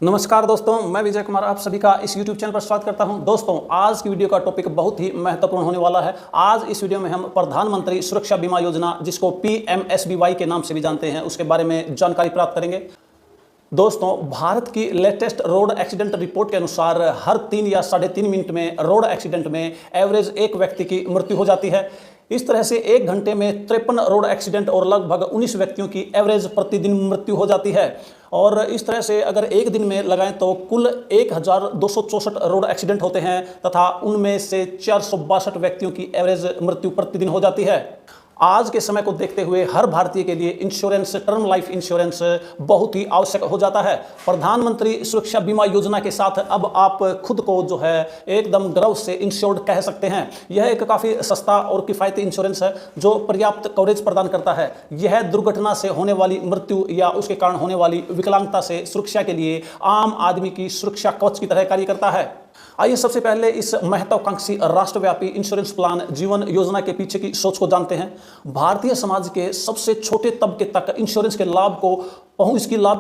नमस्कार दोस्तों, मैं विजय कुमार आप सभी का इस YouTube चैनल पर स्वागत करता हूं। दोस्तों, आज की वीडियो का टॉपिक बहुत ही महत्वपूर्ण होने वाला है। आज इस वीडियो में हम प्रधानमंत्री सुरक्षा बीमा योजना, जिसको PMSBY के नाम से भी जानते हैं, उसके बारे में जानकारी प्राप्त करेंगे। दोस्तों, भारत की लेटेस्ट रोड एक्सीडेंट रिपोर्ट के अनुसार हर 3 या 3.5 मिनट में रोड एक्सीडेंट में एवरेज एक व्यक्ति की मृत्यु हो जाती है। इस तरह से 1 घंटे में 53 रोड एक्सीडेंट और लगभग 19 व्यक्तियों की एवरेज प्रतिदिन मृत्यु हो जाती है। और इस तरह से अगर एक दिन में लगाएं तो कुल 1264 रोड एक्सीडेंट होते हैं तथा उनमें से 462 व्यक्तियों की एवरेज मृत्यु प्रतिदिन हो जाती है। आज के समय को देखते हुए हर भारतीय के लिए इंश्योरेंस, टर्म लाइफ इंश्योरेंस बहुत ही आवश्यक हो जाता है। प्रधानमंत्री सुरक्षा बीमा योजना के साथ अब आप खुद को जो है एकदम गर्व से इंश्योर्ड कह सकते हैं। यह एक काफ़ी सस्ता और किफ़ायती इंश्योरेंस है जो पर्याप्त कवरेज प्रदान करता है। यह दुर्घटना से होने वाली मृत्यु या उसके कारण होने वाली विकलांगता से सुरक्षा के लिए आम आदमी की सुरक्षा कवच की तरह कार्य करता है। आइए सबसे पहले इस महत्वाकांक्षी राष्ट्रव्यापी इंश्योरेंस प्लान जीवन योजना के पीछे की सोच को जानते हैं। भारतीय समाज के सबसे छोटे तबके तक इंश्योरेंस के लाभ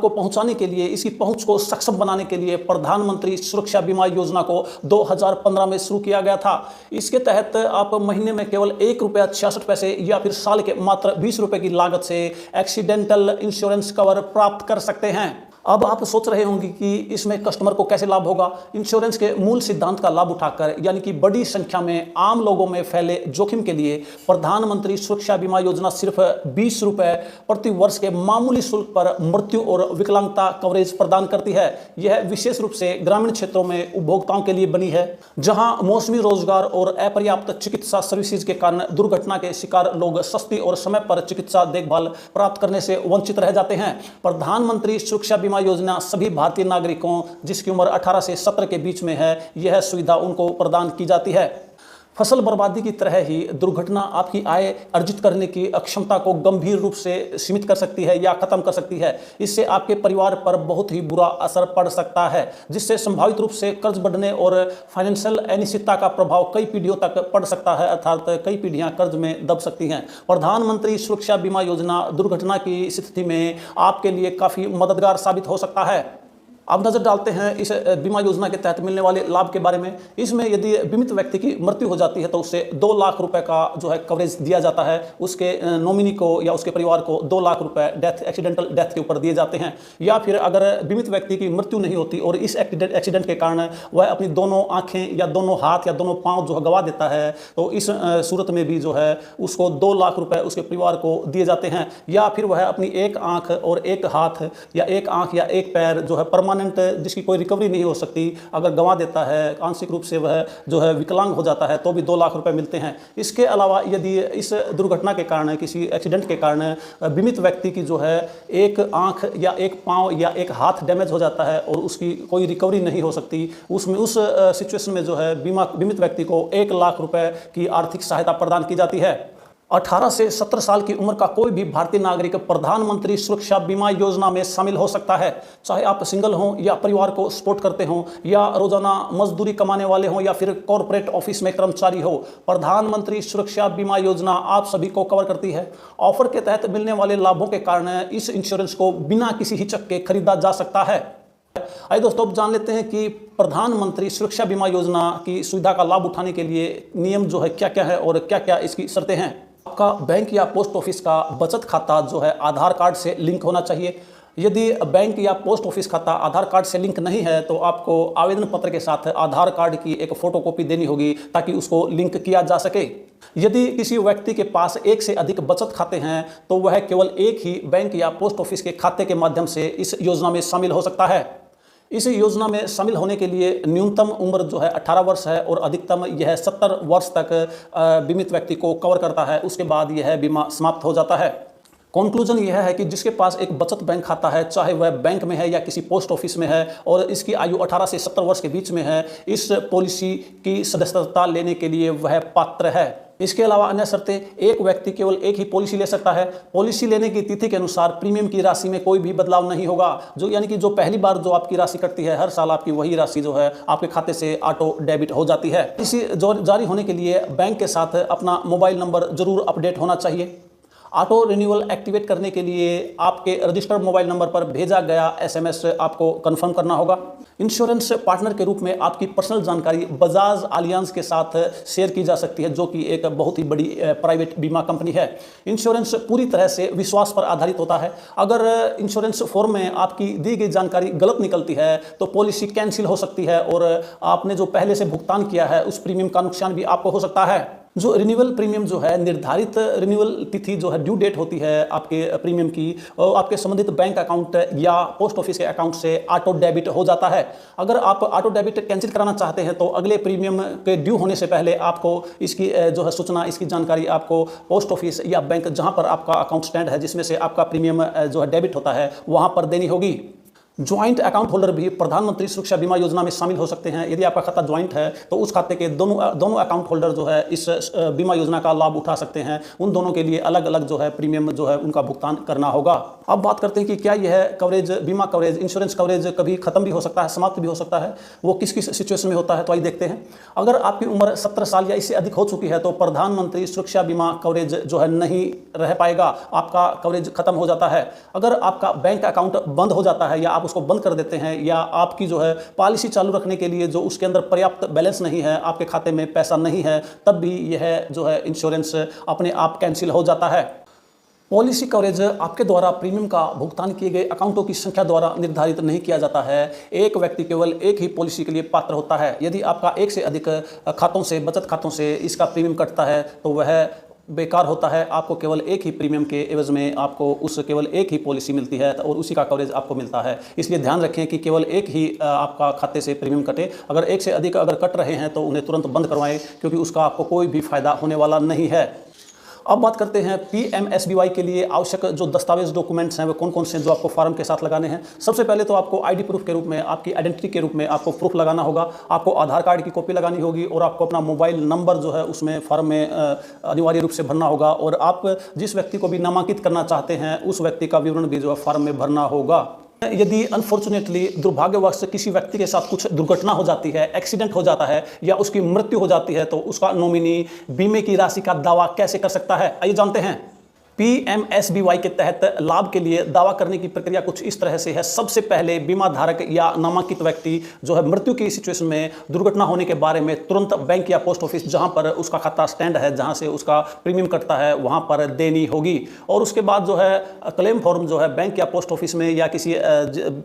को पहुंचाने के लिए, इसकी पहुंच को सक्षम बनाने के लिए प्रधानमंत्री सुरक्षा बीमा योजना को 2015 में शुरू किया गया था। इसके तहत आप महीने में केवल ₹1.66 या फिर साल के मात्र ₹20 की लागत से एक्सीडेंटल इंश्योरेंस कवर प्राप्त कर सकते हैं। अब आप सोच रहे होंगे कि इसमें कस्टमर को कैसे लाभ होगा। इंश्योरेंस के मूल सिद्धांत का लाभ उठाकर, यानी कि बड़ी संख्या में आम लोगों में फैले जोखिम के लिए प्रधानमंत्री सुरक्षा बीमा योजना सिर्फ ₹20 प्रति वर्ष के मामूली शुल्क पर मृत्यु और विकलांगता कवरेज प्रदान करती है। यह विशेष रूप से ग्रामीण क्षेत्रों में उपभोक्ताओं के लिए बनी है, जहां मौसमी रोजगार और अपर्याप्त चिकित्सा सर्विसेज के कारण दुर्घटना के शिकार लोग सस्ती और समय पर चिकित्सा देखभाल प्राप्त करने से वंचित रह जाते हैं। प्रधानमंत्री सुरक्षा बीमा योजना सभी भारतीय नागरिकों जिसकी उम्र 18 से 17 के बीच में है, यह सुविधा उनको प्रदान की जाती है। फसल बर्बादी की तरह ही दुर्घटना आपकी आय अर्जित करने की अक्षमता को गंभीर रूप से सीमित कर सकती है या खत्म कर सकती है। इससे आपके परिवार पर बहुत ही बुरा असर पड़ सकता है, जिससे संभावित रूप से कर्ज बढ़ने और फाइनेंशियल अनिश्चितता का प्रभाव कई पीढ़ियों तक पड़ सकता है, अर्थात कई पीढ़ियां कर्ज में दब सकती हैं। प्रधानमंत्री सुरक्षा बीमा योजना दुर्घटना की स्थिति में आपके लिए काफ़ी मददगार साबित हो सकता है। अब नजर डालते हैं इस बीमा योजना के तहत मिलने वाले लाभ के बारे में। इसमें यदि बीमित व्यक्ति की मृत्यु हो जाती है तो उसे ₹2 लाख का जो है कवरेज दिया जाता है। उसके नॉमिनी को या उसके परिवार को ₹2 लाख एक्सीडेंटल डेथ के ऊपर दिए जाते हैं। या फिर अगर बीमित व्यक्ति की मृत्यु नहीं होती और इस एक्सीडेंट के कारण वह अपनी दोनों आंखें या दोनों हाथ या दोनों पाँव जो है गंवा देता है, तो इस सूरत में भी जो है उसको ₹2 लाख उसके परिवार को दिए जाते हैं। या फिर वह अपनी एक आंख और एक हाथ या एक आंख या एक पैर जो है परमानेंट, जिसकी कोई रिकवरी नहीं हो सकती, अगर गंवा देता है, आंशिक रूप से वह जो है विकलांग हो जाता है, तो भी ₹2 लाख मिलते हैं। इसके अलावा यदि इस दुर्घटना के कारण, किसी एक्सीडेंट के कारण बीमित व्यक्ति की जो है एक आंख या एक पाँव या एक हाथ डैमेज हो जाता है और उसकी कोई रिकवरी नहीं हो सकती, उस सिचुएशन में जो है बीमित व्यक्ति को ₹1 लाख की आर्थिक सहायता प्रदान की जाती है। 18 से 17 साल की उम्र का कोई भी भारतीय नागरिक प्रधानमंत्री सुरक्षा बीमा योजना में शामिल हो सकता है, चाहे आप सिंगल हों या परिवार को सपोर्ट करते हों या रोजाना मजदूरी कमाने वाले हों या फिर कॉर्पोरेट ऑफिस में कर्मचारी हो। प्रधानमंत्री सुरक्षा बीमा योजना आप सभी को कवर करती है। ऑफर के तहत मिलने वाले लाभों के कारण इस इंश्योरेंस को बिना किसी हिचक के खरीदा जा सकता है। आइए दोस्तों, अब जान लेते हैं कि प्रधानमंत्री सुरक्षा बीमा योजना की सुविधा का लाभ उठाने के लिए नियम जो है क्या क्या है और क्या क्या इसकी शर्तें हैं। आपका बैंक या पोस्ट ऑफिस का बचत खाता जो है आधार कार्ड से लिंक होना चाहिए। यदि बैंक या पोस्ट ऑफिस खाता आधार कार्ड से लिंक नहीं है तो आपको आवेदन पत्र के साथ आधार कार्ड की एक फोटोकॉपी देनी होगी ताकि उसको लिंक किया जा सके। यदि किसी व्यक्ति के पास एक से अधिक बचत खाते हैं तो वह केवल एक ही बैंक या पोस्ट ऑफिस के खाते के माध्यम से इस योजना में शामिल हो सकता है। इस योजना में शामिल होने के लिए न्यूनतम उम्र जो है 18 वर्ष है और अधिकतम यह 70 वर्ष तक बीमित व्यक्ति को कवर करता है। उसके बाद यह बीमा समाप्त हो जाता है। कंक्लूजन यह है कि जिसके पास एक बचत बैंक खाता है, चाहे वह बैंक में है या किसी पोस्ट ऑफिस में है, और इसकी आयु 18 से 70 वर्ष के बीच में है, इस पॉलिसी की सदस्यता लेने के लिए वह पात्र है। इसके अलावा अन्य शर्तें, एक व्यक्ति केवल एक ही पॉलिसी ले सकता है। पॉलिसी लेने की तिथि के अनुसार प्रीमियम की राशि में कोई भी बदलाव नहीं होगा। जो यानी कि जो पहली बार जो आपकी राशि कटती है, हर साल आपकी वही राशि जो है आपके खाते से ऑटो डेबिट हो जाती है। इसी जारी होने के लिए बैंक के साथ अपना मोबाइल नंबर जरूर अपडेट होना चाहिए। ऑटो रिन्यूअल एक्टिवेट करने के लिए आपके रजिस्टर्ड मोबाइल नंबर पर भेजा गया एसएमएस आपको कंफर्म करना होगा। इंश्योरेंस पार्टनर के रूप में आपकी पर्सनल जानकारी बजाज एलियांज के साथ शेयर की जा सकती है, जो कि एक बहुत ही बड़ी प्राइवेट बीमा कंपनी है। इंश्योरेंस पूरी तरह से विश्वास पर आधारित होता है। अगर इंश्योरेंस फॉर्म में आपकी दी गई जानकारी गलत निकलती है तो पॉलिसी कैंसिल हो सकती है और आपने जो पहले से भुगतान किया है उस प्रीमियम का नुकसान भी आपको हो सकता है। जो रिन्यूअल प्रीमियम जो है, निर्धारित रिन्यूअल तिथि जो है, ड्यू डेट होती है आपके प्रीमियम की, और आपके संबंधित बैंक अकाउंट या पोस्ट ऑफिस के अकाउंट से ऑटो डेबिट हो जाता है। अगर आप ऑटो डेबिट कैंसिल कराना चाहते हैं तो अगले प्रीमियम के ड्यू होने से पहले आपको इसकी जो है सूचना, इसकी जानकारी आपको पोस्ट ऑफिस या बैंक जहां पर आपका अकाउंट स्टैंड है, जिसमें से आपका प्रीमियम जो है डेबिट होता है, वहां पर देनी होगी। ज्वाइंट अकाउंट होल्डर भी प्रधानमंत्री सुरक्षा बीमा योजना में शामिल हो सकते हैं। यदि आपका खाता ज्वाइंट है तो उस खाते के दोनों अकाउंट होल्डर जो है इस बीमा योजना का लाभ उठा सकते हैं। उन दोनों के लिए अलग अलग जो है प्रीमियम जो है उनका भुगतान करना होगा। अब बात करते हैं कि क्या यह कवरेज, बीमा कवरेज, इंश्योरेंस कवरेज कभी खत्म भी हो सकता है, समाप्त भी हो सकता है। वो किस किस सिचुएशन में होता है, तो आइए देखते हैं। अगर आपकी उम्र 17 साल या इससे अधिक हो चुकी है तो प्रधानमंत्री सुरक्षा बीमा कवरेज जो है नहीं रह पाएगा, आपका कवरेज खत्म हो जाता है। अगर आपका बैंक अकाउंट बंद हो जाता है या आप उसको बंद कर देते हैं, या आपकी जो है पॉलिसी चालू रखने के लिए जो उसके अंदर पर्याप्त बैलेंस नहीं है, आपके खाते में पैसा नहीं है, तब भी यह जो है इंश्योरेंस अपने आप कैंसिल हो जाता है। पॉलिसी कवरेज आपके द्वारा प्रीमियम का भुगतान किए गए अकाउंटों की संख्या द्वारा निर्धारित नहीं किया जाता है। एक व्यक्ति केवल एक ही पॉलिसी के लिए पात्र होता है। यदि आपका एक से अधिक खातों से, बचत खातों से इसका प्रीमियम कटता है तो वह बेकार होता है। आपको केवल एक ही प्रीमियम के एवज में आपको उस केवल एक ही पॉलिसी मिलती है और उसी का कवरेज आपको मिलता है। इसलिए ध्यान रखें कि केवल एक ही आपका खाते से प्रीमियम कटे। अगर एक से अधिक अगर कट रहे हैं तो उन्हें तुरंत बंद करवाएं, क्योंकि उसका आपको कोई भी फायदा होने वाला नहीं है। अब बात करते हैं PMSBY के लिए आवश्यक जो दस्तावेज, डॉक्यूमेंट्स हैं वो कौन कौन से जो आपको फॉर्म के साथ लगाने हैं। सबसे पहले तो आपको आईडी प्रूफ के रूप में, आपकी आइडेंटिटी के रूप में आपको प्रूफ लगाना होगा। आपको आधार कार्ड की कॉपी लगानी होगी और आपको अपना मोबाइल नंबर जो है उसमें फॉर्म में अनिवार्य रूप से भरना होगा। और आप जिस व्यक्ति को भी नामांकित करना चाहते हैं उस व्यक्ति का विवरण भी जो है फॉर्म में भरना होगा। यदि अनफॉर्चुनेटली, दुर्भाग्यवश किसी व्यक्ति के साथ कुछ दुर्घटना हो जाती है, एक्सीडेंट हो जाता है या उसकी मृत्यु हो जाती है तो उसका नॉमिनी बीमे की राशि का दावा कैसे कर सकता है, आइए जानते हैं। PMSBY के तहत लाभ के लिए दावा करने की प्रक्रिया कुछ इस तरह से है। सबसे पहले बीमा धारक या नामांकित व्यक्ति जो है मृत्यु की सिचुएशन में, दुर्घटना होने के बारे में तुरंत बैंक या पोस्ट ऑफिस जहां पर उसका खाता स्टैंड है, जहां से उसका प्रीमियम कटता है, वहां पर देनी होगी। और उसके बाद जो है क्लेम फॉर्म जो है बैंक या पोस्ट ऑफिस में या किसी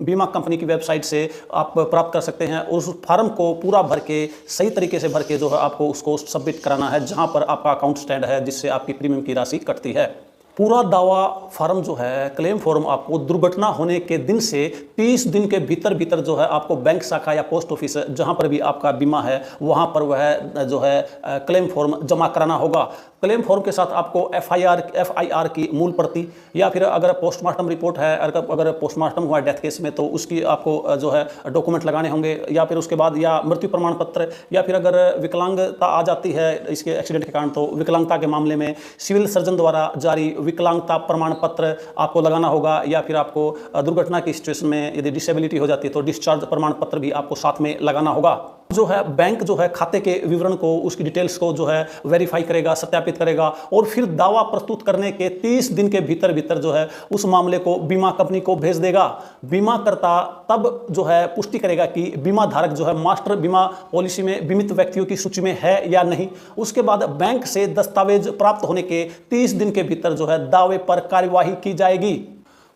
बीमा कंपनी की वेबसाइट से आप प्राप्त कर सकते हैं। उस फॉर्म को पूरा भर के, सही तरीके से भर के जो है आपको उसको सबमिट कराना है जहां पर आपका अकाउंट स्टैंड है, जिससे आपकी प्रीमियम की राशि कटती है। पूरा दावा फॉर्म जो है, क्लेम फॉर्म, आपको दुर्घटना होने के दिन से 30 दिन के भीतर भीतर जो है आपको बैंक शाखा या पोस्ट ऑफिस जहां पर भी आपका बीमा है वहां पर वह जो है क्लेम फॉर्म जमा कराना होगा। क्लेम फॉर्म के साथ आपको FIR की मूल प्रति, या फिर अगर पोस्टमार्टम रिपोर्ट है, अगर पोस्टमार्टम हुआ डेथ केस में तो उसकी आपको जो है डॉक्यूमेंट लगाने होंगे, या फिर उसके बाद या मृत्यु प्रमाण पत्र, या फिर अगर विकलांगता आ जाती है इसके एक्सीडेंट के कारण तो विकलांगता के मामले में सिविल सर्जन द्वारा जारी विकलांगता प्रमाण पत्र आपको लगाना होगा। या फिर आपको दुर्घटना की सिचुएशन में यदि डिसेबिलिटी हो जाती है तो डिस्चार्ज प्रमाण पत्र भी आपको साथ में लगाना होगा। जो है बैंक जो है खाते के विवरण को, उसकी डिटेल्स को जो है वेरीफाई करेगा, सत्यापित करेगा और फिर दावा प्रस्तुत करने के 30 दिन के भीतर भीतर जो है उस मामले को बीमा कंपनी को भेज देगा। बीमा करता तब जो है पुष्टि करेगा कि बीमा धारक जो है मास्टर बीमा पॉलिसी में बीमित व्यक्तियों की सूची में है या नहीं। उसके बाद बैंक से दस्तावेज प्राप्त होने के 30 दिन के भीतर जो है दावे पर कार्यवाही की जाएगी।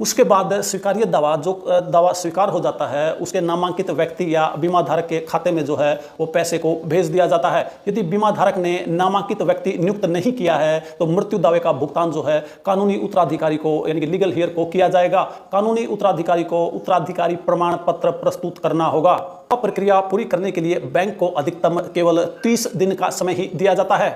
उसके बाद स्वीकार्य दावा, जो दावा स्वीकार हो जाता है, उसके नामांकित व्यक्ति या बीमा धारक के खाते में जो है वो पैसे को भेज दिया जाता है। यदि बीमा धारक ने नामांकित व्यक्ति नियुक्त नहीं किया है तो मृत्यु दावे का भुगतान जो है कानूनी उत्तराधिकारी को, यानी कि लीगल हेयर को किया जाएगा। कानूनी उत्तराधिकारी को उत्तराधिकारी प्रमाण पत्र प्रस्तुत करना होगा। प्रक्रिया पूरी करने के लिए बैंक को अधिकतम केवल 30 दिन का समय ही दिया जाता है।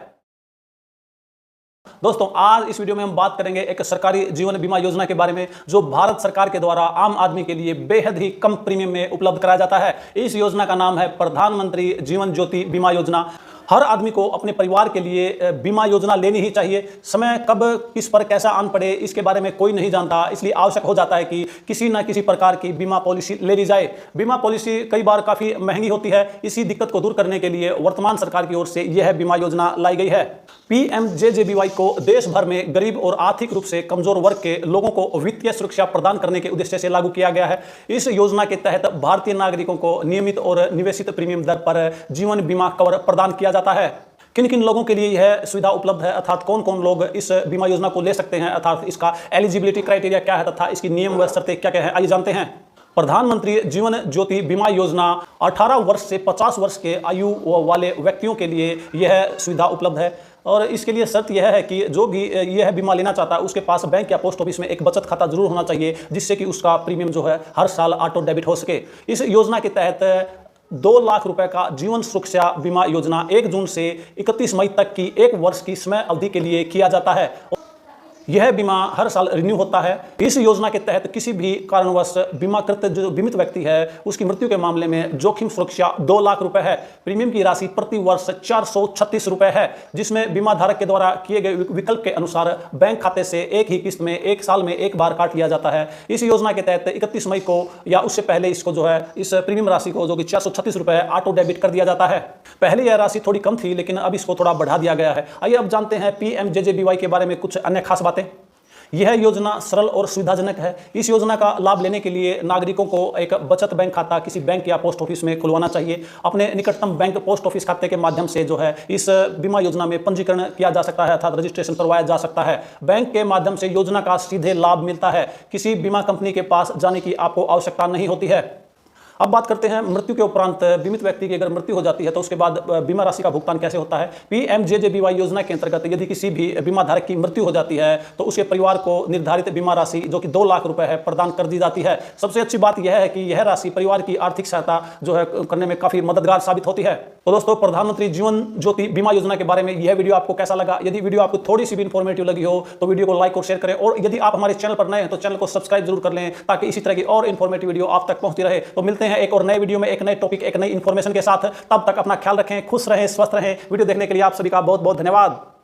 दोस्तों, आज इस वीडियो में हम बात करेंगे एक सरकारी जीवन बीमा योजना के बारे में जो भारत सरकार के द्वारा आम आदमी के लिए बेहद ही कम प्रीमियम में उपलब्ध कराया जाता है। इस योजना का नाम है प्रधानमंत्री जीवन ज्योति बीमा योजना। हर आदमी को अपने परिवार के लिए बीमा योजना लेनी ही चाहिए। समय कब किस पर कैसा आन पड़े इसके बारे में कोई नहीं जानता, इसलिए आवश्यक हो जाता है कि किसी न किसी प्रकार की बीमा पॉलिसी ले ली जाए। बीमा पॉलिसी कई बार काफ़ी महंगी होती है। इसी दिक्कत को दूर करने के लिए वर्तमान सरकार की ओर से यह बीमा योजना लाई गई है। PMJJBY को देश भर में गरीब और आर्थिक रूप से कमजोर वर्ग के लोगों को वित्तीय सुरक्षा प्रदान करने के उद्देश्य से लागू किया गया है। इस योजना के तहत भारतीय नागरिकों को नियमित और निवेशित प्रीमियम दर पर जीवन बीमा कवर प्रदान किया जाता है। किन किन लोगों के लिए यह सुविधा उपलब्ध है, अर्थात कौन कौन लोग इस बीमा योजना को ले सकते हैं, अर्थात इसका एलिजिबिलिटी क्राइटेरिया क्या है तथा इसकी नियम व शर्तें क्या क्या है, आइए जानते हैं। प्रधानमंत्री जीवन ज्योति बीमा योजना 18 वर्ष से 50 वर्ष के आयु वाले व्यक्तियों के लिए यह सुविधा उपलब्ध है और इसके लिए शर्त यह है कि जो भी यह बीमा लेना चाहता है उसके पास बैंक या पोस्ट ऑफिस में एक बचत खाता जरूर होना चाहिए, जिससे कि उसका प्रीमियम जो है हर साल ऑटो डेबिट हो सके। इस योजना के तहत 2 लाख रुपए का जीवन सुरक्षा बीमा योजना 1 जून से 31 मई तक की 1 वर्ष की समय अवधि के लिए किया जाता है। यह बीमा हर साल रिन्यू होता है। इस योजना के तहत किसी भी कारणवश बीमाकृत जो बीमित व्यक्ति है उसकी मृत्यु के मामले में जोखिम सुरक्षा 2 लाख रुपए है। प्रीमियम की राशि प्रति वर्ष 436 रुपए है, जिसमें बीमा धारक के द्वारा किए गए विकल्प के अनुसार बैंक खाते से एक ही किस्त में 1 साल में एक बार काट लिया जाता है। इस योजना के तहत 31 मई को या उससे पहले इसको जो है इस प्रीमियम राशि को जो कि 436 रुपए ऑटो डेबिट कर दिया जाता है। पहले यह राशि थोड़ी कम थी लेकिन अब इसको थोड़ा बढ़ा दिया गया है। आइए अब जानते हैं PMJJBY के बारे में कुछ अन्य खास बातें। यह योजना सरल और सुविधाजनक है। इस योजना का लाभ लेने के लिए नागरिकों को एक बचत बैंक खाता किसी बैंक या पोस्ट ऑफिस में खुलवाना चाहिए। अपने निकटतम बैंक पोस्ट ऑफिस खाते के माध्यम से जो है इस बीमा योजना में पंजीकरण किया जा सकता है, अर्थात रजिस्ट्रेशन करवाया जा सकता है। बैंक के माध्यम से योजना का सीधे लाभ मिलता है। किसी बीमा कंपनी के पास जाने की आपको आवश्यकता नहीं होती है। अब बात करते हैं मृत्यु के उपरांत बीमित व्यक्ति की अगर मृत्यु हो जाती है तो उसके बाद बीमा राशि का भुगतान कैसे होता है। PMJJBY योजना के अंतर्गत यदि किसी भी बीमा धारक की मृत्यु हो जाती है तो उसके परिवार को निर्धारित बीमा राशि जो कि 2 लाख रुपए है प्रदान कर दी जाती है। सबसे अच्छी बात यह है कि यह राशि परिवार की आर्थिक सहायता जो है करने में काफी मददगार साबित होती है। तो दोस्तों, प्रधानमंत्री जीवन ज्योति बीमा योजना के बारे में यह वीडियो आपको कैसा लगा? यदि वीडियो आपको थोड़ी सी भी इंफॉर्मेटिव लगी हो तो वीडियो को लाइक और शेयर करें, और यदि आप हमारे चैनल पर नए हैं तो चैनल को सब्सक्राइब जरूर कर लें ताकि इसी तरह की और इंफॉर्मेटिव वीडियो आप तक पहुंचती रहे। तो मिलते हैं एक और नए वीडियो में एक नए टॉपिक एक नई इंफॉर्मेशन के साथ। तब तक अपना ख्याल रखें, खुश रहें, स्वस्थ रहें। वीडियो देखने के लिए आप सभी का बहुत बहुत धन्यवाद।